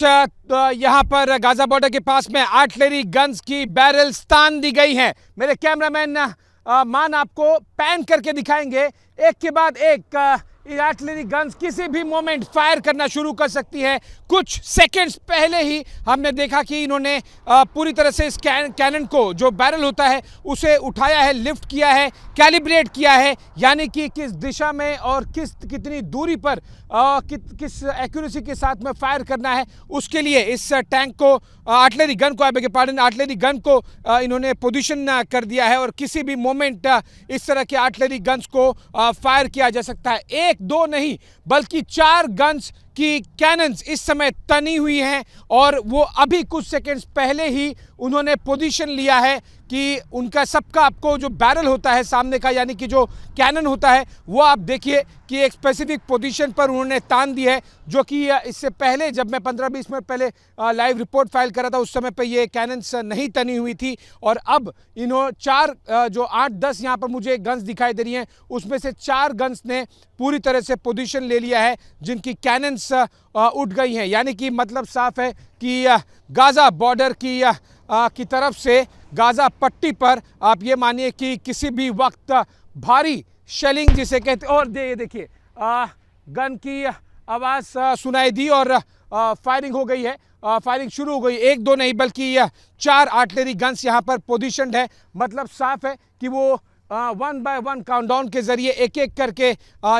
यहाँ पर Gaza border के पास में आर्टिलरी गन्स की बैरल स्थान दी गई है। मेरे कैमरामैन मान आपको पैन करके दिखाएंगे, एक के बाद एक आर्टिलरी गन्स किसी भी मोमेंट फायर करना शुरू कर सकती है। कुछ सेकंड्स पहले ही हमने देखा कि इन्होंने पूरी तरह से इस कैनन को, जो बैरल होता है, उसे उठाया है, लिफ्ट किया है, कैलिब्रेट किया है, यानी कि किस दिशा में और कितनी दूरी पर किस एक्यूरेसी के साथ में फायर करना है, उसके लिए इस टैंक को, आर्टिलरी गन को, आर्टिलरी गन को इन्होंने पोजीशन कर दिया है और किसी भी मोमेंट इस तरह के आर्टिलरी गन्स को फायर किया जा सकता है। एक दो नहीं बल्कि 4 गन्स की कैनन्स इस समय तनी हुई हैं और वो अभी कुछ सेकंड्स पहले ही उन्होंने पोजीशन लिया है कि उनका सबका आपको जो बैरल होता है सामने का, यानी कि जो कैनन होता है, वो आप देखिए कि एक स्पेसिफिक पोजीशन पर उन्होंने तान दी है, जो कि इससे पहले जब मैं 15-20 मिनट पहले लाइव रिपोर्ट फाइल करा था उस समय पे ये कैनन्स नहीं तनी हुई थी। और अब इन्होंने 4 जो 8-10 यहाँ पर मुझे गन्स दिखाई दे रही हैं, उसमें से 4 गन्स ने पूरी तरह से पोजीशन ले लिया है, जिनकी कैनन्स उठ गई हैं। यानी कि मतलब साफ है कि गाजा बॉर्डर की तरफ से गाजा पट्टी पर आप ये मानिए कि किसी भी वक्त भारी शेलिंग जिसे कहते, और ये देखिए गन की आवाज़ सुनाई दी और फायरिंग हो गई है, फायरिंग शुरू हो गई। 1-2 नहीं बल्कि 4 आर्टिलरी गन्स यहाँ पर पोजीशनड है। मतलब साफ है कि वो 1 बाय 1 काउंटडाउन के जरिए एक-एक करके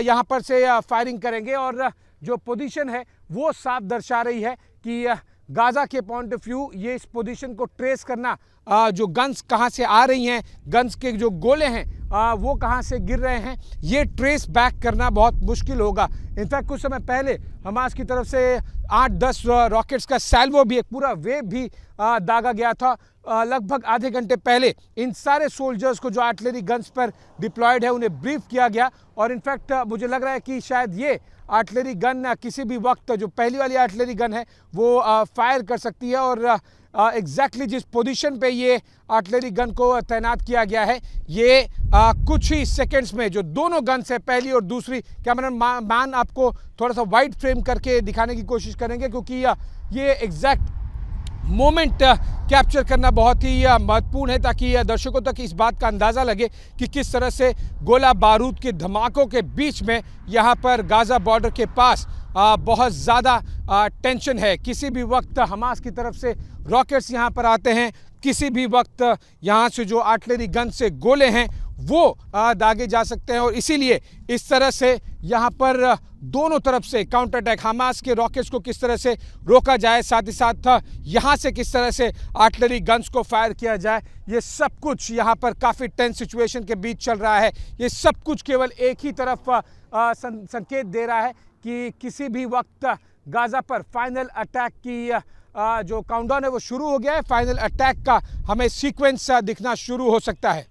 यहाँ पर से फायरिंग करेंगे और जो पोजीशन है वो साफ दर्शा रही है कि गाजा के पॉइंट ऑफ व्यू ये इस पोजीशन को ट्रेस करना, जो गन्स कहाँ से आ रही हैं, गन्स के जो गोले हैं वो कहाँ से गिर रहे हैं, ये ट्रेस बैक करना बहुत मुश्किल होगा। इनफैक्ट कुछ समय पहले हमास की तरफ से 8-10 रॉकेट्स का सैल्वो भी, एक पूरा वेव भी दागा गया था। लगभग आधे घंटे पहले इन सारे सोल्जर्स को जो आर्टिलरी गन्स पर डिप्लॉयड है उन्हें ब्रीफ किया गया और इनफैक्ट मुझे लग रहा है कि शायद ये आर्टिलरी गन किसी भी वक्त, जो पहली वाली आर्टिलरी गन है, वो फायर कर सकती है। और एग्जैक्टली जिस पोजीशन पे ये आर्टिलरी गन को तैनात किया गया है, ये कुछ ही सेकंड्स में जो दोनों गन्स है, पहली और दूसरी, कैमरामैन आपको थोड़ा सा वाइड फ्रेम करके दिखाने की कोशिश करेंगे क्योंकि ये एग्जैक्ट मोमेंट कैप्चर करना बहुत ही महत्वपूर्ण है ताकि दर्शकों तक इस बात का अंदाज़ा लगे कि किस तरह से गोला बारूद के धमाकों के बीच में यहाँ पर गाजा बॉर्डर के पास बहुत ज़्यादा टेंशन है। किसी भी वक्त हमास की तरफ से रॉकेट्स यहाँ पर आते हैं, किसी भी वक्त यहाँ से जो आर्टिलरी गन से गोले हैं वो दागे जा सकते हैं और इसीलिए इस तरह से यहाँ पर दोनों तरफ से काउंटर अटैक, हमास के रॉकेट्स को किस तरह से रोका जाए, साथ ही साथ यहाँ से किस तरह से आर्टिलरी गन्स को फायर किया जाए, ये सब कुछ यहाँ पर काफ़ी टेंस सिचुएशन के बीच चल रहा है। ये सब कुछ केवल एक ही तरफ संकेत दे रहा है कि किसी भी वक्त गाजा पर फाइनल अटैक की जो काउंटडाउन है वो शुरू हो गया है। फाइनल अटैक का हमें सीक्वेंस दिखना शुरू हो सकता है।